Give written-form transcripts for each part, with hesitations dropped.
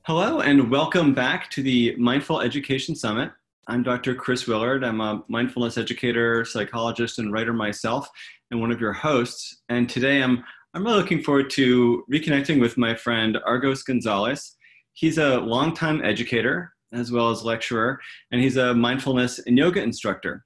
Hello and welcome back to the Mindful Education Summit. I'm Dr. Chris Willard. I'm a mindfulness educator, psychologist, and writer myself, and one of your hosts. And today I'm really looking forward to reconnecting with my friend Argos Gonzalez. He's a longtime educator as well as lecturer, and he's a mindfulness and yoga instructor.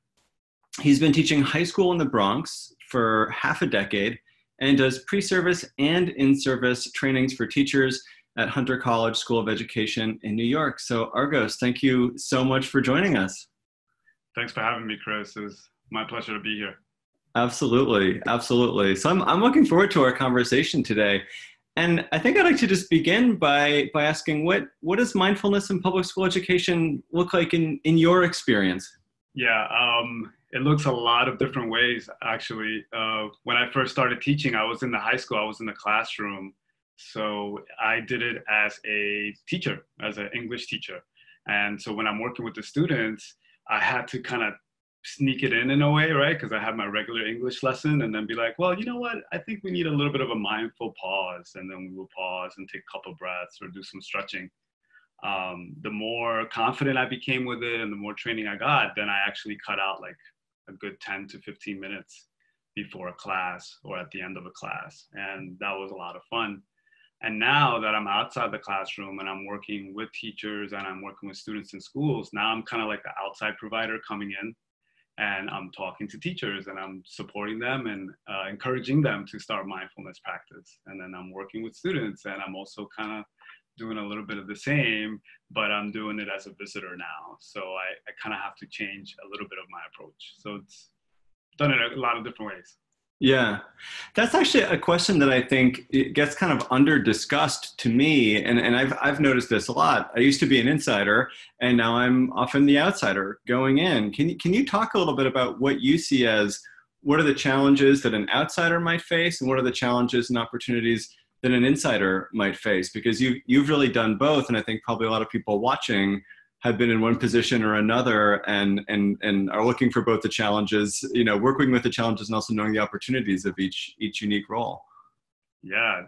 He's been teaching high school in the Bronx for half a decade and does pre-service and in-service trainings for teachers at Hunter College School of Education in New York. So Argos, thank you so much for joining us. Thanks for having me, Chris. It's my pleasure to be here. Absolutely, absolutely. So I'm looking forward to our conversation today. And I think I'd like to just begin by asking what does mindfulness in public school education look like in your experience? Yeah, it looks a lot of different ways, actually. When I first started teaching, I was in the high school, I was in the classroom. So I did it as a teacher, as an English teacher. And so when I'm working with the students, I had to kind of sneak it in a way, right? Because I have my regular English lesson and then be like, well, you know what? I think we need a little bit of a mindful pause. And then we will pause and take a couple breaths or do some stretching. The more confident I became with it and the more training I got, then I actually cut out like a good 10 to 15 minutes before a class or at the end of a class. And that was a lot of fun. And now that I'm outside the classroom and I'm working with teachers and I'm working with students in schools, now I'm kind of like the outside provider coming in and I'm talking to teachers and I'm supporting them and encouraging them to start mindfulness practice. And then I'm working with students and I'm also kind of doing a little bit of the same, but I'm doing it as a visitor now. So I kind of have to change a little bit of my approach. So it's done it a lot of different ways. Yeah, that's actually a question that I think it gets kind of under discussed to me. And I've noticed this a lot. I used to be an insider and now I'm often the outsider going in. Can you talk a little bit about what you see as what are the challenges that an outsider might face and what are the challenges and opportunities that an insider might face? Because you've really done both. And I think probably a lot of people watching have been in one position or another and are looking for both the challenges, working with the challenges and also knowing the opportunities of each unique role. Yeah,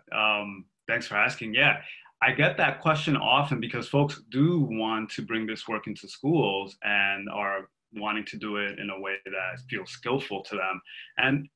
thanks for asking. Yeah, I get that question often because folks do want to bring this work into schools and are wanting to do it in a way that feels skillful to them. And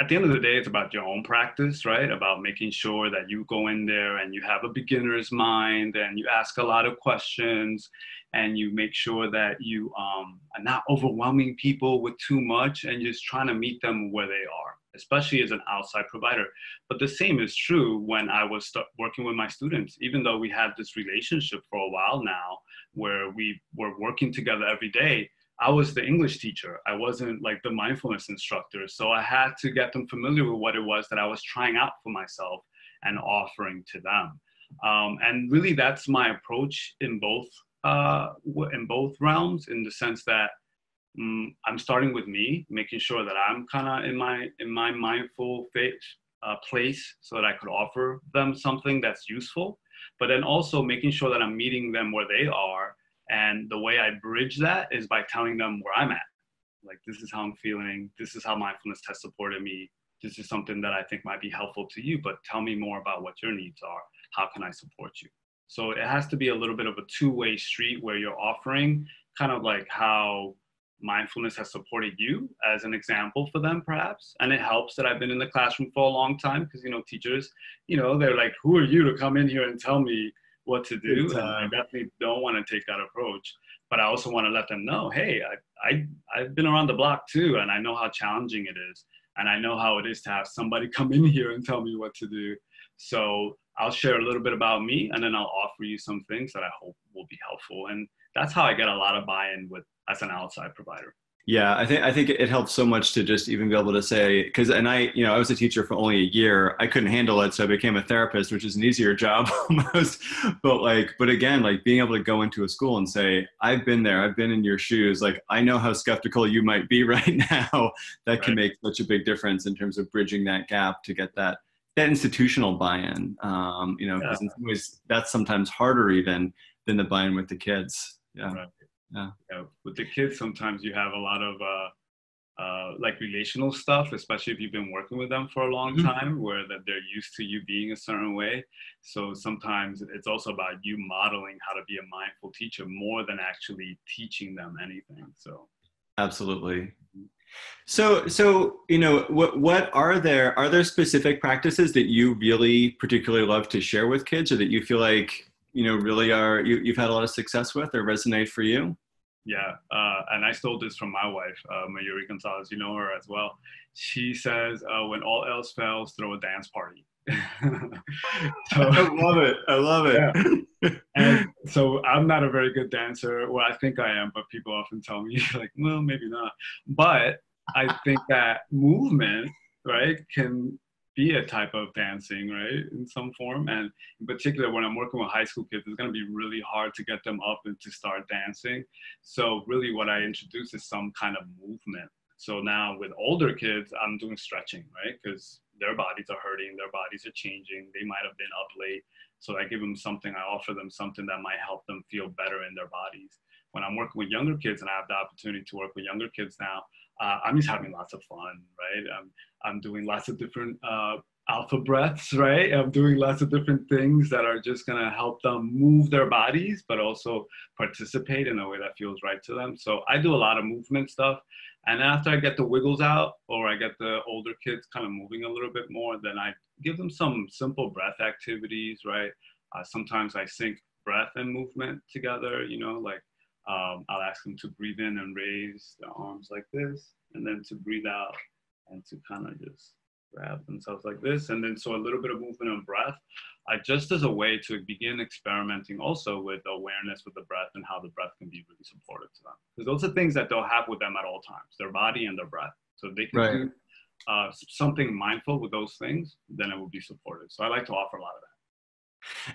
at the end of the day, it's about your own practice, right? About making sure that you go in there and you have a beginner's mind and you ask a lot of questions and you make sure that you are not overwhelming people with too much and just trying to meet them where they are, especially as an outside provider. But the same is true when I was working with my students, even though we had this relationship for a while now where we were working together every day. I was the English teacher. I wasn't like the mindfulness instructor. So I had to get them familiar with what it was that I was trying out for myself and offering to them. And really that's my approach in both realms, in the sense that I'm starting with me, making sure that I'm kind of in my mindful place so that I could offer them something that's useful, but then also making sure that I'm meeting them where they are. And the way I bridge that is by telling them where I'm at. Like, this is how I'm feeling. This is how mindfulness has supported me. This is something that I think might be helpful to you, but tell me more about what your needs are. How can I support you? So it has to be a little bit of a two-way street where you're offering kind of like how mindfulness has supported you as an example for them, perhaps. And it helps that I've been in the classroom for a long time because, teachers, they're like, who are you to come in here and tell me what to do? And I definitely don't want to take that approach, but I also want to let them know, hey, I've been around the block too, and I know how challenging it is, and I know how it is to have somebody come in here and tell me what to do. So I'll share a little bit about me, and then I'll offer you some things that I hope will be helpful, and that's how I get a lot of buy-in with as an outside provider. Yeah, I think it helps so much to just even be able to say, I was a teacher for only a year. I couldn't handle it, so I became a therapist, which is an easier job almost. But again, like being able to go into a school and say, I've been there, I've been in your shoes. Like, I know how skeptical you might be right now. That can make such a big difference in terms of bridging that gap to get that institutional buy-in. Because in some ways that's sometimes harder even than the buy-in with the kids. Yeah. Right. Yeah. With the kids, sometimes you have a lot of like relational stuff, especially if you've been working with them for a long time, where that they're used to you being a certain way. So sometimes it's also about you modeling how to be a mindful teacher more than actually teaching them anything. So Absolutely. So what are there specific practices that you really particularly love to share with kids, or that you feel like really you've had a lot of success with or resonate for you? Yeah, and I stole this from my wife, Mayuri Gonzalez. You know her as well. She says, when all else fails, throw a dance party. So, I love it. I love yeah. it. And so I'm not a very good dancer. Well, I think I am, but people often tell me like, well, maybe not. But I think that movement, right, can be a type of dancing, right, in some form. And in particular, when I'm working with high school kids, it's going to be really hard to get them up and to start dancing. So really what I introduce is some kind of movement. So now with older kids, I'm doing stretching, right, because their bodies are hurting, their bodies are changing. They might have been up late. So I give them something, I offer them something that might help them feel better in their bodies. When I'm working with younger kids, and I have the opportunity to work with younger kids now, I'm just having lots of fun, right? I'm doing lots of different alpha breaths, right? I'm doing lots of different things that are just gonna help them move their bodies, but also participate in a way that feels right to them. So I do a lot of movement stuff. And after I get the wiggles out, or I get the older kids kind of moving a little bit more, then I give them some simple breath activities, right? Sometimes I sync breath and movement together, like I'll ask them to breathe in and raise their arms like this, and then to breathe out and to kind of just grab themselves like this. And then so a little bit of movement and breath, just as a way to begin experimenting also with awareness with the breath and how the breath can be really supportive to them. Because those are things that they'll have with them at all times, their body and their breath. So they can do something mindful with those things, then it will be supportive. So I like to offer a lot of that.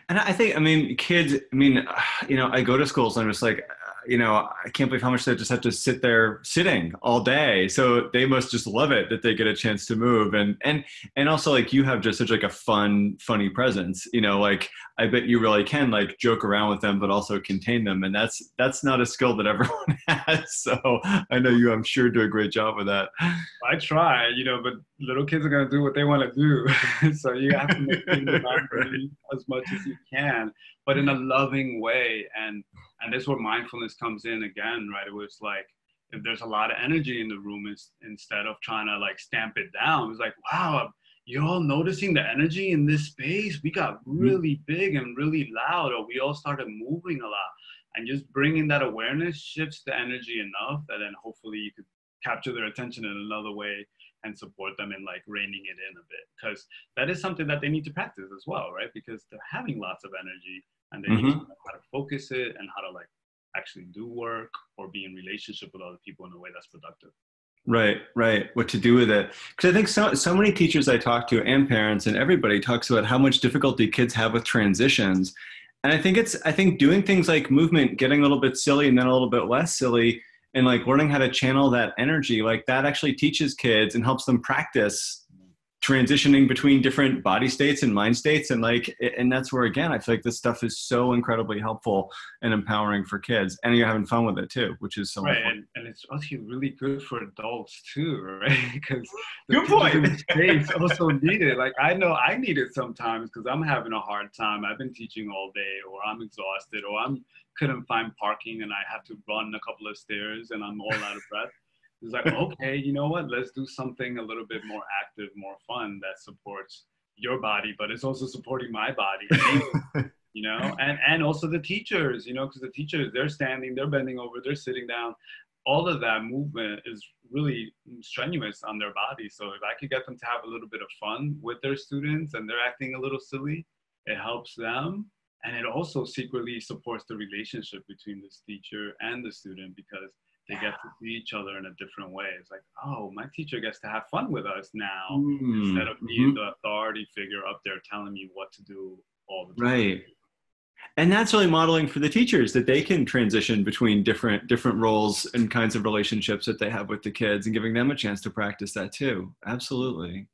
And kids, I go to schools and I'm just like, I can't believe how much they just have to sit there sitting all day. So they must just love it that they get a chance to move. And also like you have just such like a funny presence, like I bet you really can like joke around with them, but also contain them. And that's not a skill that everyone has. So I know you, I'm sure, do a great job with that. I try, but little kids are going to do what they want to do. So you have to maintain the boundary as much as you can, but in a loving way. And that's where mindfulness comes in again, right? It was like, if there's a lot of energy in the room, instead of trying to like stamp it down, it's like, wow, you're all noticing the energy in this space. We got really big and really loud, or we all started moving a lot. And just bringing that awareness shifts the energy enough that then hopefully you could capture their attention in another way and support them in like reining it in a bit, because that is something that they need to practice as well, right? Because they're having lots of energy and they need to know how to focus it and how to like actually do work or be in relationship with other people in a way that's productive. Right. What to do with it. Because I think so many teachers I talk to and parents and everybody talks about how much difficulty kids have with transitions. And I think doing things like movement, getting a little bit silly and then a little bit less silly, and like learning how to channel that energy, like that actually teaches kids and helps them practice transitioning between different body states and mind states. And that's where, again, I feel like this stuff is so incredibly helpful and empowering for kids. And you're having fun with it too, which is so important. And it's actually really good for adults too, right? Because good point. States also need it. Like I know I need it sometimes because I'm having a hard time. I've been teaching all day, or I'm exhausted, or couldn't find parking and I have to run a couple of stairs and I'm all out of breath. It's like, okay, you know what? Let's do something a little bit more active, more fun that supports your body, but it's also supporting my body, and also the teachers, because the teachers, they're standing, they're bending over, they're sitting down. All of that movement is really strenuous on their body. So if I could get them to have a little bit of fun with their students and they're acting a little silly, it helps them. And it also secretly supports the relationship between this teacher and the student, because they get to see each other in a different way. It's like, oh, my teacher gets to have fun with us now, instead of being the authority figure up there telling me what to do all the time. Right. And that's really modeling for the teachers that they can transition between different roles and kinds of relationships that they have with the kids, and giving them a chance to practice that too. Absolutely.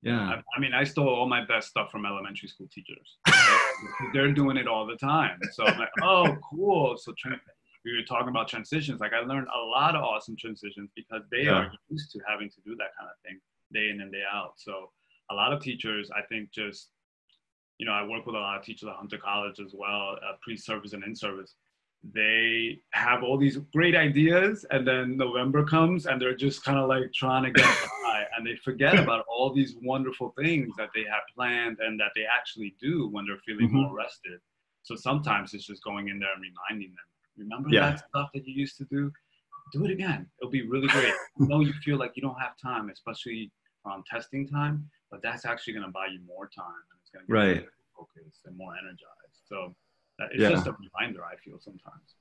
Yeah. I stole all my best stuff from elementary school teachers. Right? They're doing it all the time. So I'm like, oh, cool. So we were talking about transitions. Like I learned a lot of awesome transitions because they Yeah. are used to having to do that kind of thing day in and day out. So a lot of teachers, I think just, I work with a lot of teachers at Hunter College as well, pre-service and in-service. They have all these great ideas, and then November comes and they're just kind of like trying to get by, and they forget about all these wonderful things that they have planned and that they actually do when they're feeling more rested. So sometimes it's just going in there and reminding them, remember that stuff that you used to do? Do it again. It'll be really great. I know you feel like you don't have time, especially around testing time, but that's actually going to buy you more time, and it's going to get you focused and more energized. So it's just a reminder, I feel sometimes.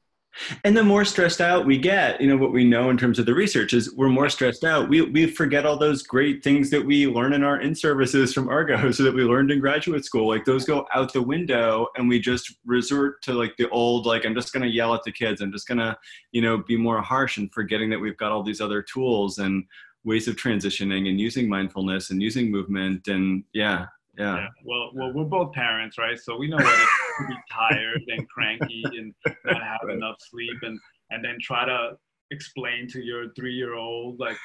And the more stressed out we get, what we know in terms of the research is we're more stressed out. We forget all those great things that we learn in our in-services from Argos, so that we learned in graduate school. Like those go out the window, and we just resort to like the old, like, I'm just going to yell at the kids. I'm just going to, be more harsh, and forgetting that we've got all these other tools and ways of transitioning and using mindfulness and using movement. And yeah. Well, we're both parents, right? So we know what it's to be tired and cranky and not have enough sleep, and then try to explain to your 3-year-old, like,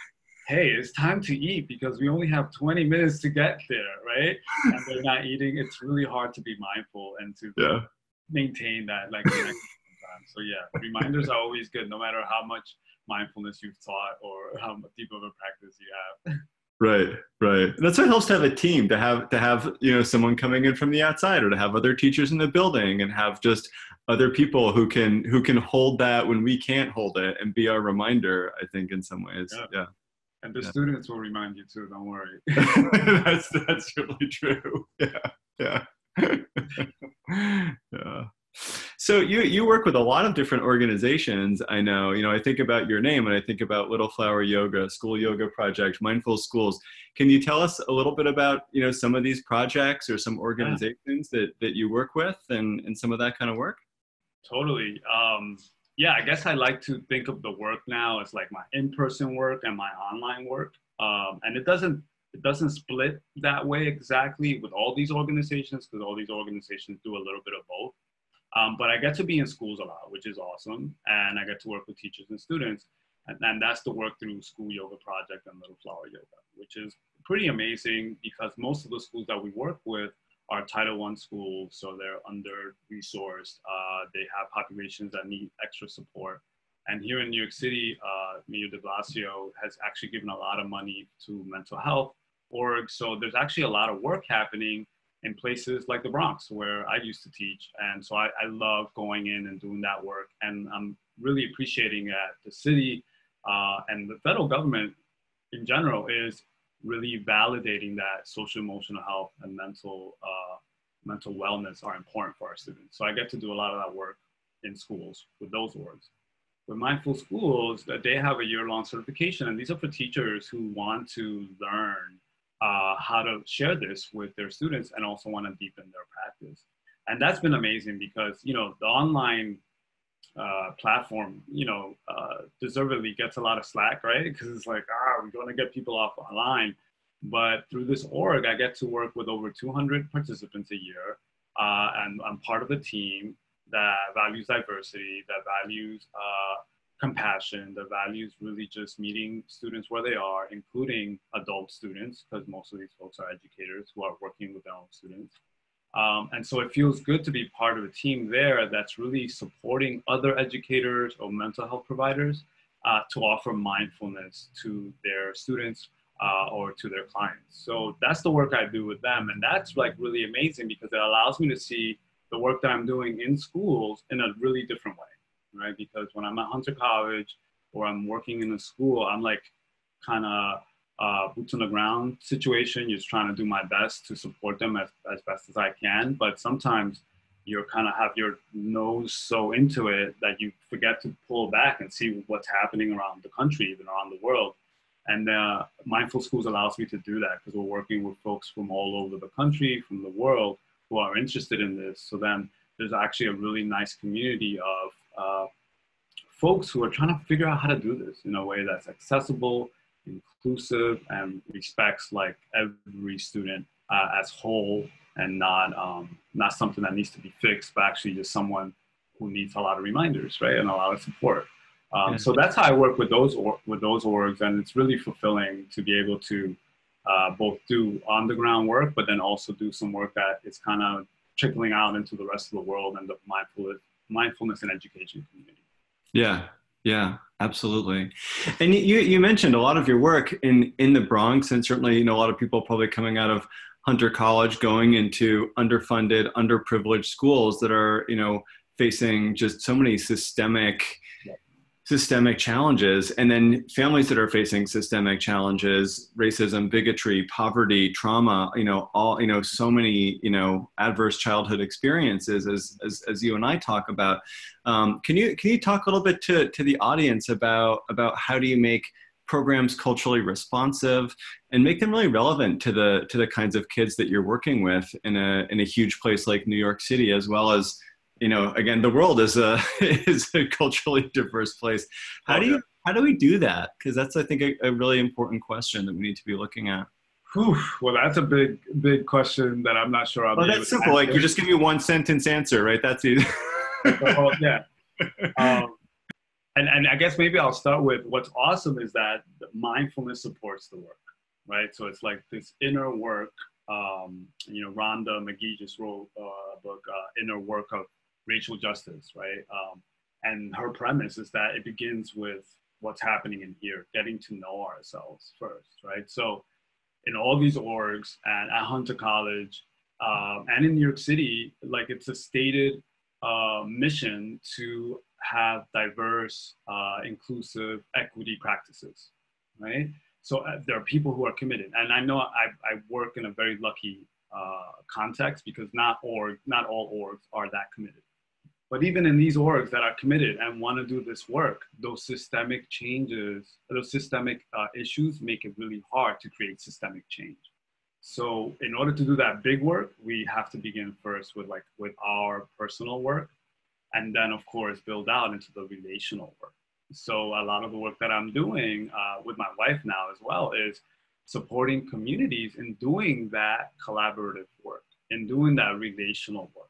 hey, it's time to eat because we only have 20 minutes to get there, right? And they're not eating. It's really hard to be mindful and to maintain that like connection sometimes. So yeah, reminders are always good, no matter how much mindfulness you've taught or how deep of a practice you have. Right. That's what helps to have a team, to have someone coming in from the outside, or to have other teachers in the building, and have just other people who can hold that when we can't hold it, and be our reminder, I think, in some ways. Yeah. And the students will remind you too, don't worry. That's really true. Yeah. Yeah. So you work with a lot of different organizations. I know, I think about your name and I think about Little Flower Yoga, School Yoga Project, Mindful Schools. Can you tell us a little bit about, some of these projects or some organizations that you work with, and some of that kind of work? Totally. I guess I like to think of the work now as like my in-person work and my online work. And it doesn't split that way exactly with all these organizations, because all these organizations do a little bit of both. But I get to be in schools a lot, which is awesome. And I get to work with teachers and students. And that's the work through School Yoga Project and Little Flower Yoga, which is pretty amazing because most of the schools that we work with are Title I schools. So they're under-resourced. They have populations that need extra support. And here in New York City, Mayor de Blasio has actually given a lot of money to mental health org. So there's actually a lot of work happening in places like the Bronx, where I used to teach. And so I love going in and doing that work. And I'm really appreciating that the city and the federal government in general is really validating that social emotional health and mental wellness are important for our students. So I get to do a lot of that work in schools with those orgs. With Mindful Schools, they have a year-long certification, and these are for teachers who want to learn how to share this with their students and also want to deepen their practice. And that's been amazing because, the online platform, deservedly gets a lot of slack, right? Because it's like, we're going to get people off online. But through this org, I get to work with over 200 participants a year. And I'm part of a team that values diversity, that values compassion, that values really just meeting students where they are, including adult students, because most of these folks are educators who are working with their own students. And so it feels good to be part of a team there that's really supporting other educators or mental health providers to offer mindfulness to their students or to their clients. So that's the work I do with them. And that's like really amazing because it allows me to see the work that I'm doing in schools in a really different way, right? Because when I'm at Hunter College or I'm working in a school, I'm like kind of boots on the ground situation, just trying to do my best to support them as best as I can. But sometimes you kind of have your nose so into it that you forget to pull back and see what's happening around the country, even around the world. And Mindful Schools allows me to do that because we're working with folks from all over the country, from the world, who are interested in this. So then there's actually a really nice community of folks who are trying to figure out how to do this in a way that's accessible, inclusive, and respects like every student as whole, and not something that needs to be fixed, but actually just someone who needs a lot of reminders, right, and a lot of support. Yeah. So that's how I work with those orgs, and it's really fulfilling to be able to both do on the ground work, but then also do some work that is kind of trickling out into the rest of the world and the mindfulness and education community. Yeah, yeah, absolutely. And you mentioned a lot of your work in the Bronx, and certainly, you know, a lot of people probably coming out of Hunter College going into underfunded, underprivileged schools that are, you know, facing just so many systemic challenges, and then families that are facing systemic challenges, racism, bigotry, poverty, trauma, you know, all, you know, so many, you know, adverse childhood experiences as you and I talk about. Can you talk a little bit to the audience about how do you make programs culturally responsive and make them really relevant to the kinds of kids that you're working with in a huge place like New York City, as well as, you know, again, the world is a culturally diverse place. How do we do that? Because that's, I think, a really important question that we need to be looking at. Whew. Well, that's a big question that I'm not sure I'll be able to that's simple. Like, you just give me one sentence answer, right? That's easy. Yeah. And I guess maybe I'll start with what's awesome is that mindfulness supports the work, right? So it's like this inner work. You know, Rhonda McGee just wrote a book, Inner Work of Racial Justice, right? And her premise is that it begins with what's happening in here, getting to know ourselves first, right? So in all these orgs and at Hunter College and in New York City, like, it's a stated mission to have diverse, inclusive equity practices, right? So there are people who are committed. And I know I work in a very lucky context because not all orgs are that committed. But even in these orgs that are committed and want to do this work, those systemic changes, those systemic issues make it really hard to create systemic change. So in order to do that big work, we have to begin first with our personal work, and then of course build out into the relational work. So a lot of the work that I'm doing with my wife now as well is supporting communities in doing that collaborative work, in doing that relational work.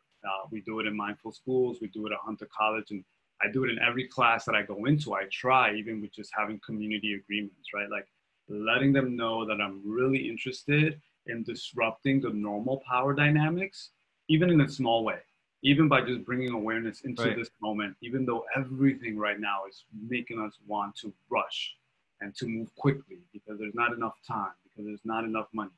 We do it in Mindful Schools, we do it at Hunter College, and I do it in every class that I go into. I try, even with just having community agreements, right? Like letting them know that I'm really interested in disrupting the normal power dynamics, even in a small way, even by just bringing awareness into this moment, even though everything right now is making us want to rush and to move quickly because there's not enough time, because there's not enough money.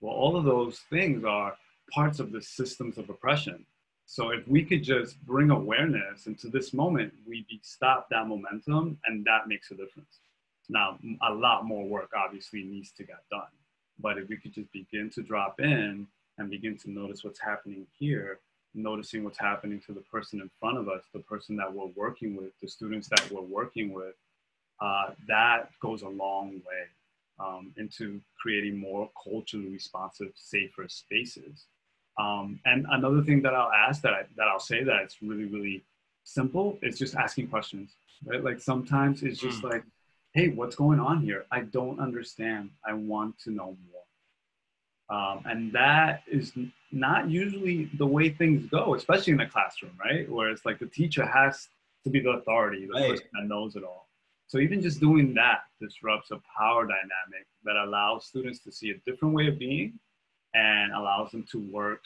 Well, all of those things are parts of the systems of oppression. So if we could just bring awareness into this moment, we stop that momentum, and that makes a difference. Now, a lot more work obviously needs to get done. But if we could just begin to drop in and begin to notice what's happening here, noticing what's happening to the person in front of us, the person that we're working with, the students that we're working with, that goes a long way into creating more culturally responsive, safer spaces. And another thing that I'll ask that I'll say that it's really, really simple is just asking questions, right? Like sometimes it's just like, hey, what's going on here? I don't understand. I want to know more. And that is not usually the way things go, especially in the classroom, right? Where it's like the teacher has to be the authority, the person that knows it all. So even just doing that disrupts a power dynamic that allows students to see a different way of being and allows them to work,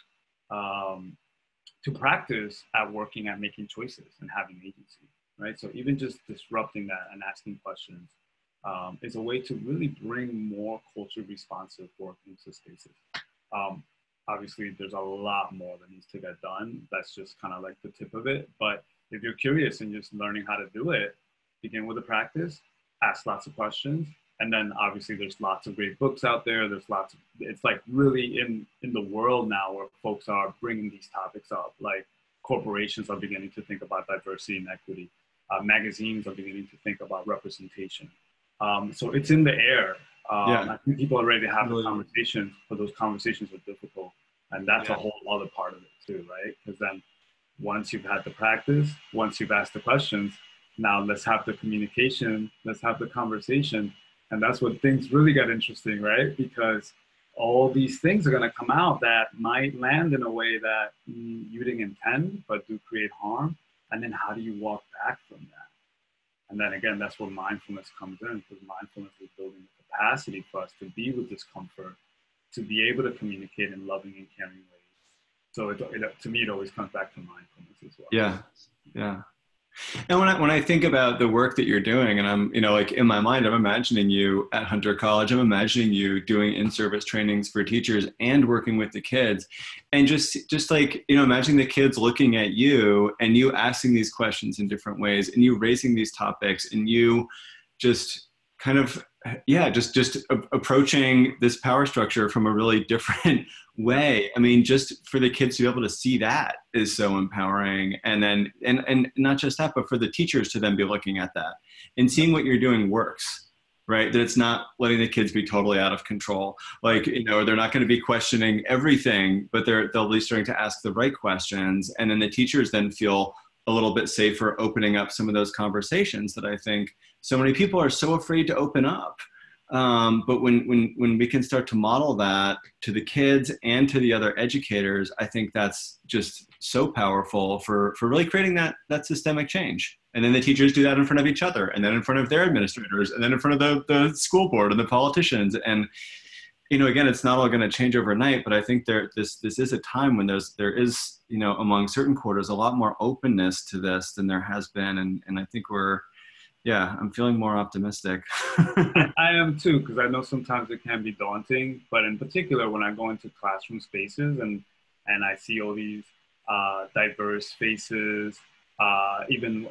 to practice at working at making choices and having agency, right? So even just disrupting that and asking questions is a way to really bring more culture responsive work into spaces. Obviously, there's a lot more that needs to get done. That's just kind of like the tip of it. But if you're curious and just learning how to do it, begin with the practice, ask lots of questions. And then obviously there's lots of great books out there. There's lots of, it's like really in the world now where folks are bringing these topics up. Like corporations are beginning to think about diversity and equity. Magazines are beginning to think about representation. So it's in the air. I think people are ready to have the conversations, but those conversations are difficult. And that's a whole other part of it too, right? Because then once you've had the practice, once you've asked the questions, now let's have the communication, let's have the conversation. And that's when things really get interesting, right? Because all these things are going to come out that might land in a way that you didn't intend, but do create harm. And then how do you walk back from that? And then again, that's where mindfulness comes in, because mindfulness is building the capacity for us to be with discomfort, to be able to communicate in loving and caring ways. So to me, it always comes back to mindfulness as well. Yeah. Yeah. And when I think about the work that you're doing, and I'm, like in my mind, I'm imagining you at Hunter College. I'm imagining you doing in-service trainings for teachers and working with the kids, and just like, imagining the kids looking at you and you asking these questions in different ways, and you raising these topics, and you just kind of, just approaching this power structure from a really different way. I mean, just for the kids to be able to see that is so empowering. And then, and not just that, but for the teachers to then be looking at that and seeing what you're doing works, right? That it's not letting the kids be totally out of control. Like, they're not going to be questioning everything, but they'll be starting to ask the right questions. And then the teachers then feel a little bit safer opening up some of those conversations that I think so many people are so afraid to open up. But when we can start to model that to the kids and to the other educators, I think that's just so powerful for really creating that systemic change. And then the teachers do that in front of each other, and then in front of their administrators, and then in front of the school board and the politicians. And, again, it's not all going to change overnight, but I think this is a time when there is, among certain quarters, a lot more openness to this than there has been. And I think I'm feeling more optimistic. I am too, because I know sometimes it can be daunting, but in particular, when I go into classroom spaces and I see all these diverse faces, even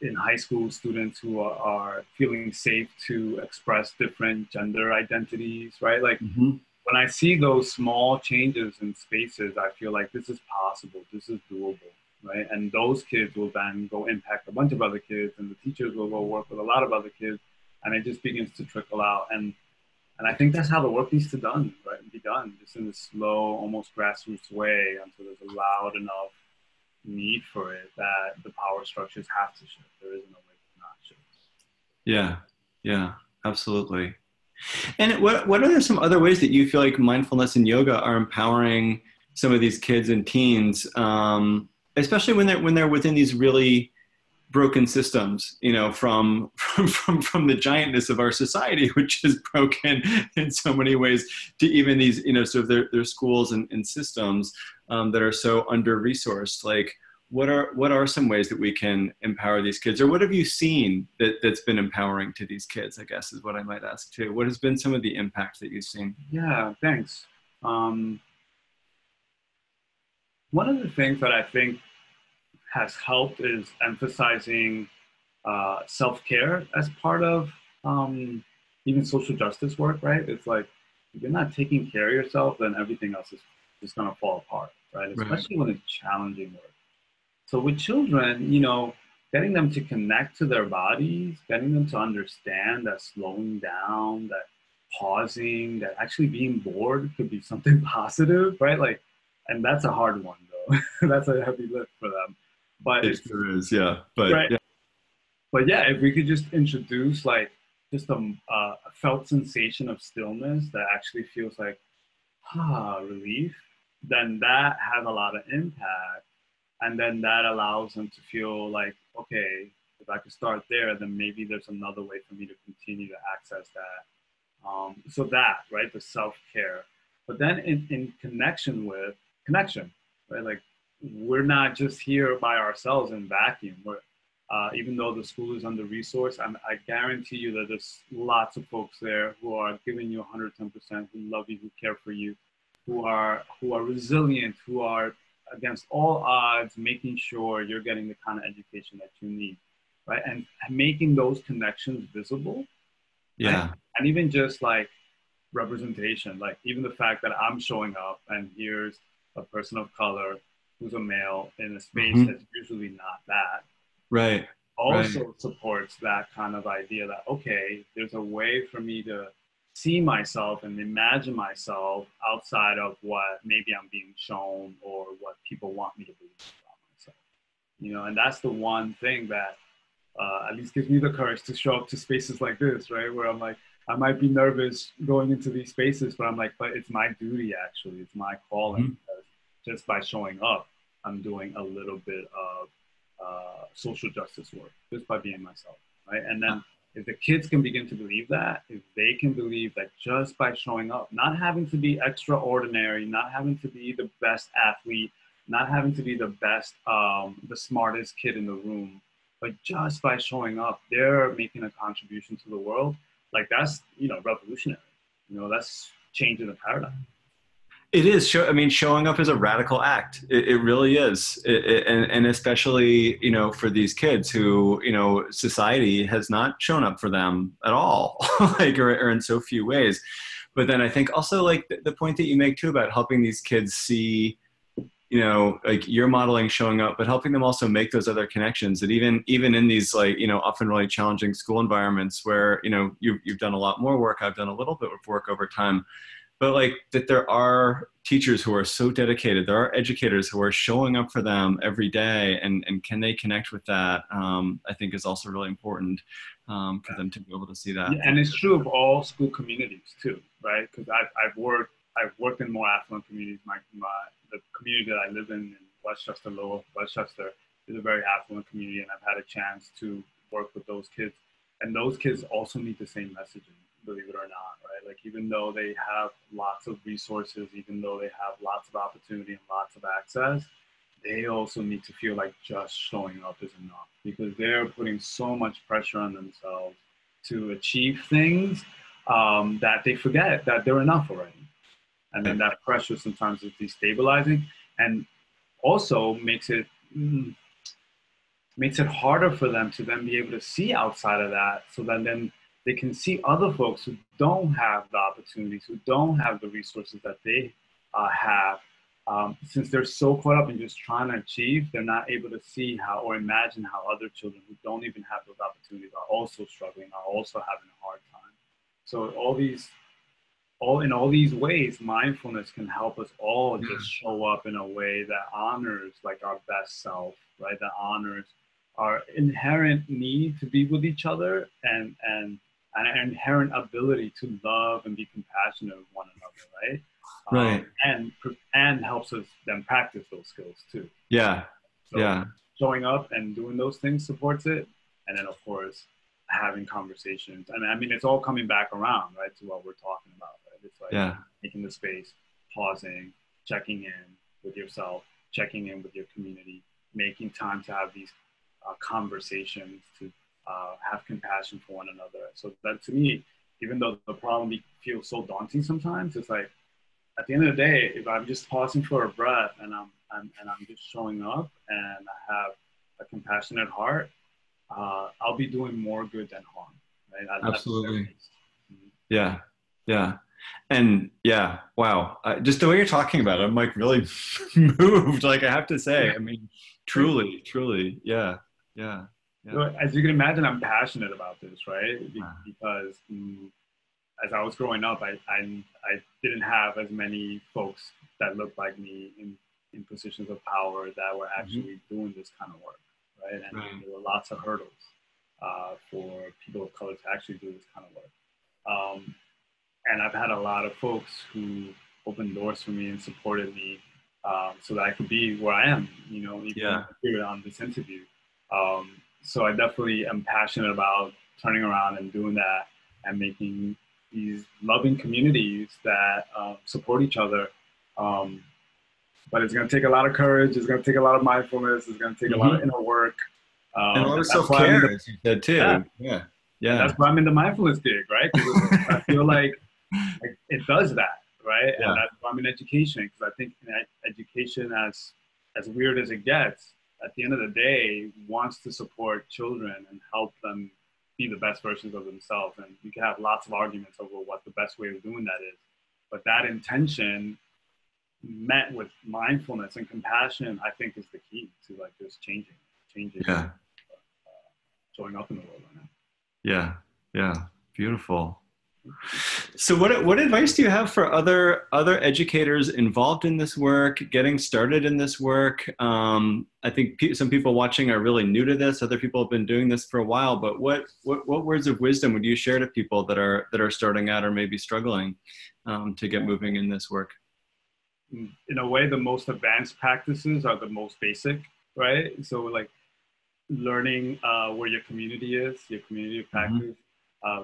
in high school, students who are feeling safe to express different gender identities, right? Like when I see those small changes in spaces, I feel like this is possible, this is doable. Right, and those kids will then go impact a bunch of other kids, and the teachers will go work with a lot of other kids, and it just begins to trickle out. And I think that's how the work needs to be done, just in a slow, almost grassroots way, until there's a loud enough need for it that the power structures have to shift. There isn't a way to not shift. Yeah, absolutely. And what are some other ways that you feel like mindfulness and yoga are empowering some of these kids and teens? Especially when they're within these really broken systems, from the giantness of our society, which is broken in so many ways, to even these, sort of their schools and systems that are so under-resourced. Like, what are some ways that we can empower these kids, or what have you seen that's been empowering to these kids, I guess, is what I might ask too. What has been some of the impact that you've seen? Yeah, thanks. One of the things that I think has helped is emphasizing self-care as part of even social justice work, right? It's like, if you're not taking care of yourself, then everything else is just going to fall apart, right? Especially when it's challenging work. So with children, getting them to connect to their bodies, getting them to understand that slowing down, that pausing, that actually being bored could be something positive, right? Like, and that's a hard one though. That's a heavy lift for them. But it sure is, yeah. But right. yeah. But yeah, if we could just introduce like just a felt sensation of stillness that actually feels like relief, then that has a lot of impact. And then that allows them to feel like, okay, if I could start there, then maybe there's another way for me to continue to access that. So that, right, the self-care. But then in connection, right? Like, we're not just here by ourselves in vacuum. Even though the school is under-resourced, I guarantee you that there's lots of folks there who are giving you 110%, who love you, who care for you, who are resilient, who are against all odds, making sure you're getting the kind of education that you need, right? And making those connections visible. Yeah. Right? And even just like representation, like even the fact that I'm showing up and here's a person of color who's a male in a space that's usually not that. Right. Also supports that kind of idea that, okay, there's a way for me to see myself and imagine myself outside of what maybe I'm being shown or what people want me to believe about myself. And that's the one thing that at least gives me the courage to show up to spaces like this, right? Where I'm like, I might be nervous going into these spaces, but I'm like, but it's my duty, actually. It's my calling. Because just by showing up, I'm doing a little bit of social justice work just by being myself, right? And then if the kids can begin to believe that, if they can believe that just by showing up, not having to be extraordinary, not having to be the best athlete, not having to be the best, the smartest kid in the room, but just by showing up, they're making a contribution to the world. Like that's, revolutionary. That's changing the paradigm. It is. I mean, showing up is a radical act. It really is. And especially, for these kids who, society has not shown up for them at all, like, or in so few ways. But then I think also like the point that you make too about helping these kids see, like you're modeling showing up, but helping them also make those other connections that even in these like, often really challenging school environments where, you've done a lot more work. I've done a little bit of work over time. But like that there are teachers who are so dedicated, there are educators who are showing up for them every day, and can they connect with that, I think is also really important for them to be able to see that. Yeah, and it's true of all school communities too, right? Because I've worked in more affluent communities. The community that I live in Westchester, Lower Westchester, is a very affluent community, and I've had a chance to work with those kids. And those kids also need the same messaging, believe it or not, right? Like even though they have lots of resources, even though they have lots of opportunity and lots of access, they also need to feel like just showing up is enough, because they're putting so much pressure on themselves to achieve things that they forget that they're enough already. And then that pressure sometimes is destabilizing, and also makes it harder for them to then be able to see outside of that, so that then they can see other folks who don't have the opportunities, who don't have the resources that they have. Since they're so caught up in just trying to achieve, they're not able to see how or imagine how other children who don't even have those opportunities are also struggling, are also having a hard time. So in all these ways, mindfulness can help us all just show up in a way that honors like our best self, right? That honors our inherent need to be with each other, and an inherent ability to love and be compassionate with one another, right? Right. And helps us then practice those skills too. Yeah. So yeah. Showing up and doing those things supports it. And then of course, having conversations. And I mean, it's all coming back around, right, to what we're talking about, right? It's like making the space, pausing, checking in with yourself, checking in with your community, making time to have these conversations, to have compassion for one another. So that to me, even though the problem feels so daunting sometimes, it's like, at the end of the day, if I'm just pausing for a breath and I'm just showing up and I have a compassionate heart, I'll be doing more good than harm, right? Absolutely. Yeah. And yeah, wow. Just the way you're talking about it, I'm like really moved. Like I have to say, I mean, truly, yeah. So, as you can imagine, I'm passionate about this, right? Because as I was growing up, I didn't have as many folks that looked like me in positions of power that were actually doing this kind of work, right? And there were lots of hurdles for people of color to actually do this kind of work. And I've had a lot of folks who opened doors for me and supported me so that I could be where I am, even here on this interview. So I definitely am passionate about turning around and doing that and making these loving communities that support each other. But it's going to take a lot of courage. It's going to take a lot of mindfulness. It's going to take a lot of inner work. And a lot of self-care, as you said too. Yeah. And that's why I'm in the mindfulness gig, right? Because I feel like it does that, right? And that's why I'm in education, because I think education, as weird as it gets, at the end of the day, wants to support children and help them be the best versions of themselves. And you can have lots of arguments over what the best way of doing that is. But that intention met with mindfulness and compassion, I think, is the key to like just changing, showing up in the world right now. Yeah. Beautiful. So what advice do you have for other educators involved in this work, getting started in this work? I think some people watching are really new to this. Other people have been doing this for a while. But what words of wisdom would you share to people that are starting out or maybe struggling to get moving in this work? In a way, the most advanced practices are the most basic, right? So like learning where your community is, your community of practice,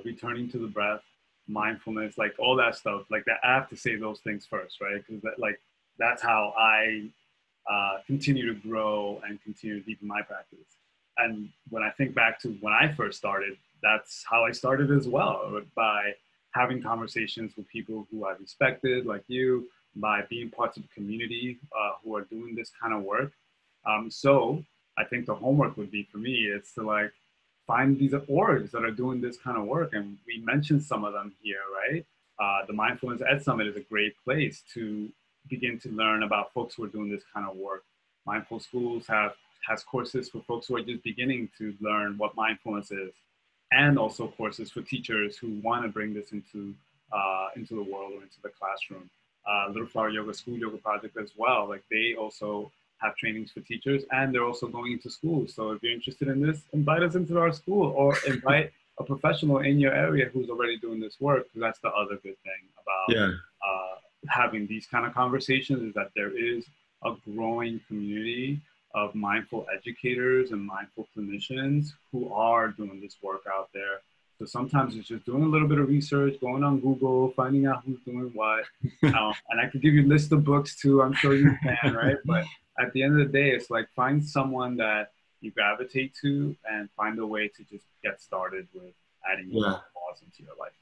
returning to the breath, mindfulness, like all that stuff. Like that, I have to say those things first, right? Because that's how I continue to grow and continue to deepen my practice. And when I think back to when I first started, that's how I started as well, by having conversations with people who I respected, like you, by being parts of a community who are doing this kind of work. So I think the homework would be for me is to like find these orgs that are doing this kind of work. And we mentioned some of them here, right? The Mindfulness Ed Summit is a great place to begin to learn about folks who are doing this kind of work. Mindful Schools has courses for folks who are just beginning to learn what mindfulness is, and also courses for teachers who want to bring this into the world or into the classroom. Little Flower Yoga School Yoga Project as well. Like they also have trainings for teachers, and they're also going into schools. So if you're interested in this, invite us into our school, or invite a professional in your area who's already doing this work. Because that's the other good thing about having these kind of conversations, is that there is a growing community of mindful educators and mindful clinicians who are doing this work out there. So sometimes it's just doing a little bit of research, going on Google, finding out who's doing what. And I could give you a list of books too. I'm sure you can, right? But at the end of the day, it's like find someone that you gravitate to and find a way to just get started with adding more laws into your life.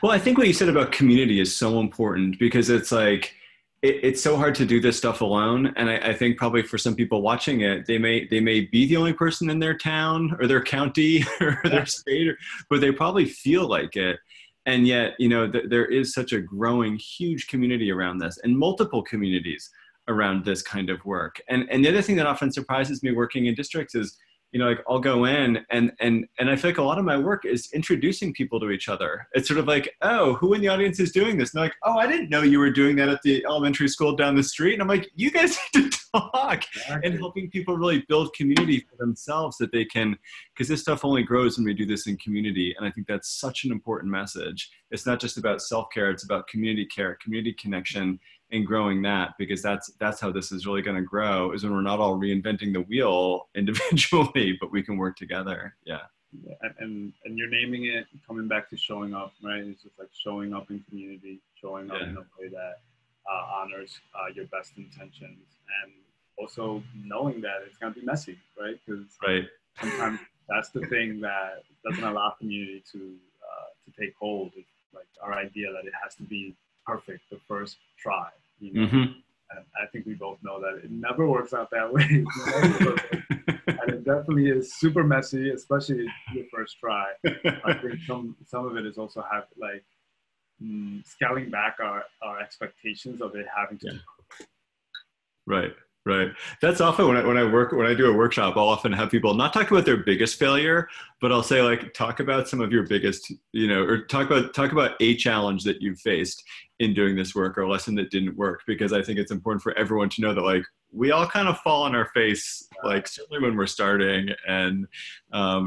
Well, I think what you said about community is so important, because it's like, it's so hard to do this stuff alone. And I think probably for some people watching it, they may be the only person in their town or their county or their state, but they probably feel like it. And yet, there is such a growing, huge community around this, and multiple communities around this kind of work. And the other thing that often surprises me working in districts is, like I'll go in and I feel like a lot of my work is introducing people to each other. It's sort of like, oh, who in the audience is doing this? And they're like, oh, I didn't know you were doing that at the elementary school down the street. And I'm like, you guys need to talk. And helping people really build community for themselves, that they can, because this stuff only grows when we do this in community. And I think that's such an important message. It's not just about self-care, it's about community care, community connection, and growing that, because that's how this is really going to grow, is when we're not all reinventing the wheel individually, but we can work together. Yeah. And you're naming it, coming back to showing up, right? It's just like showing up in community, showing up in a way that honors your best intentions, and also knowing that it's going to be messy, right? Because sometimes that's the thing that doesn't allow community to take hold. It's like our idea that it has to be perfect the first try, And I think we both know that it never works out that way. And it definitely is super messy, especially your first try. I think some of it is also scaling back our expectations of it having to be perfect. Right. That's often when I do a workshop, I'll often have people not talk about their biggest failure, but I'll say, like, talk about some of your biggest, or talk about a challenge that you've faced in doing this work, or a lesson that didn't work, because I think it's important for everyone to know that, like, we all kind of fall on our face, like, certainly when we're starting, and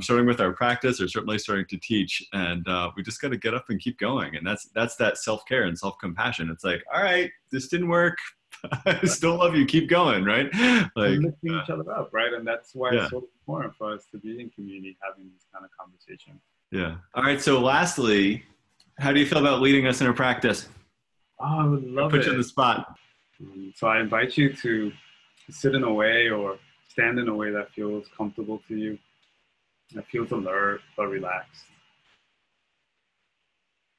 starting with our practice, or certainly starting to teach, and we just got to get up and keep going. And that's that self-care and self-compassion. It's like, all right, this didn't work, I still love you, keep going, right? Like, lifting each other up, right? And that's why it's so important for us to be in community, having these kind of conversations. Yeah. All right. So lastly, how do you feel about leading us in a practice? Oh, I would love it. Put you on the spot. So I invite you to sit in a way or stand in a way that feels comfortable to you, that feels alert but relaxed.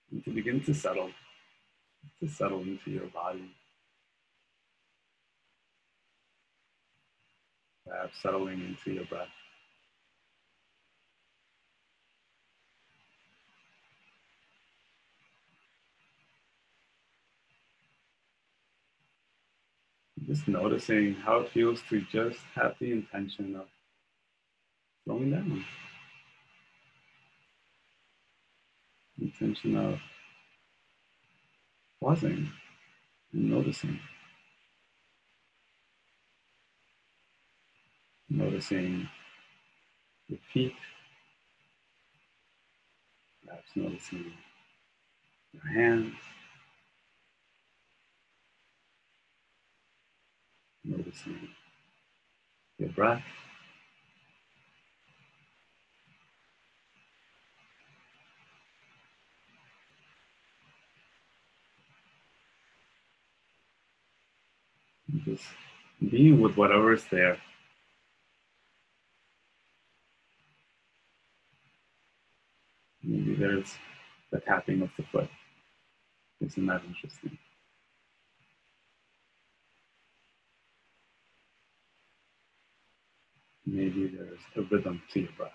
And to begin to settle into your body. Perhaps settling into your breath. Just noticing how it feels to just have the intention of slowing down. The intention of pausing and noticing. Noticing your feet. Perhaps noticing your hands. Noticing your breath. Just being with whatever is there. Maybe there's the tapping of the foot. Isn't that interesting? Maybe there's a rhythm to your breath.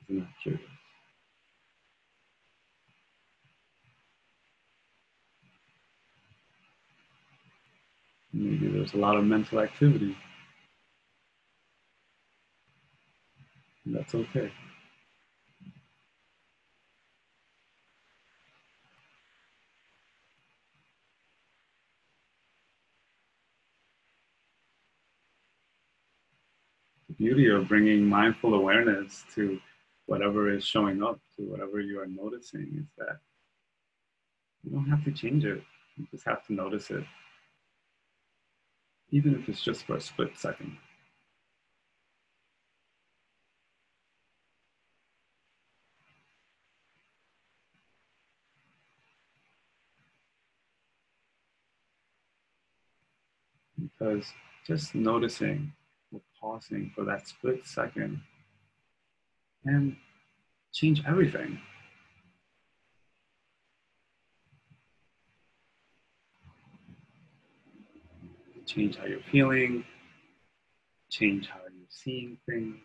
Isn't that curious? Maybe there's a lot of mental activity. And that's okay. The beauty of bringing mindful awareness to whatever is showing up, to whatever you are noticing, is that you don't have to change it. You just have to notice it, even if it's just for a split second. Because just noticing or pausing for that split second can change everything. Change how you're feeling, change how you're seeing things.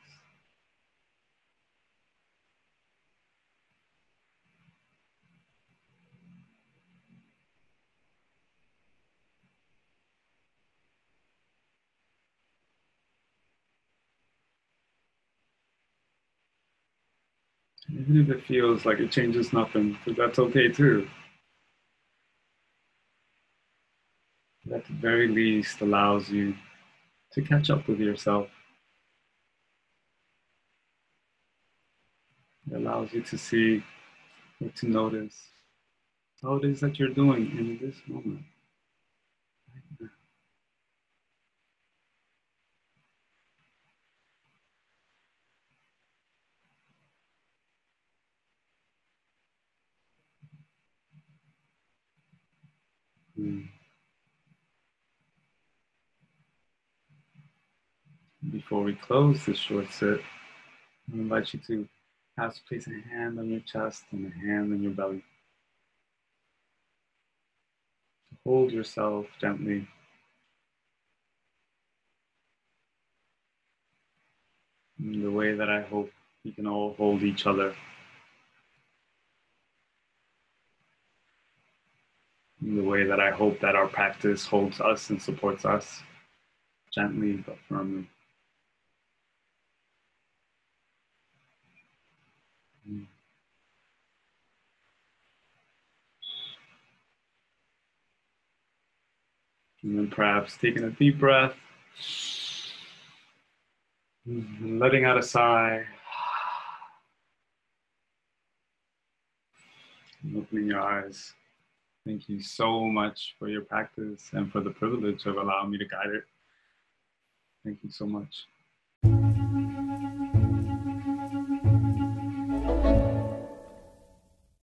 Even if it feels like it changes nothing, because that's okay too. It at the very least allows you to catch up with yourself. It allows you to see or to notice how it is that you're doing in this moment. Before we close this short sit, I invite you to perhaps place a hand on your chest and a hand on your belly. Hold yourself gently. In the way that I hope we can all hold each other. In the way that I hope that our practice holds us and supports us, gently but firmly. And then perhaps taking a deep breath, and letting out a sigh, and opening your eyes. Thank you so much for your practice and for the privilege of allowing me to guide it. Thank you so much.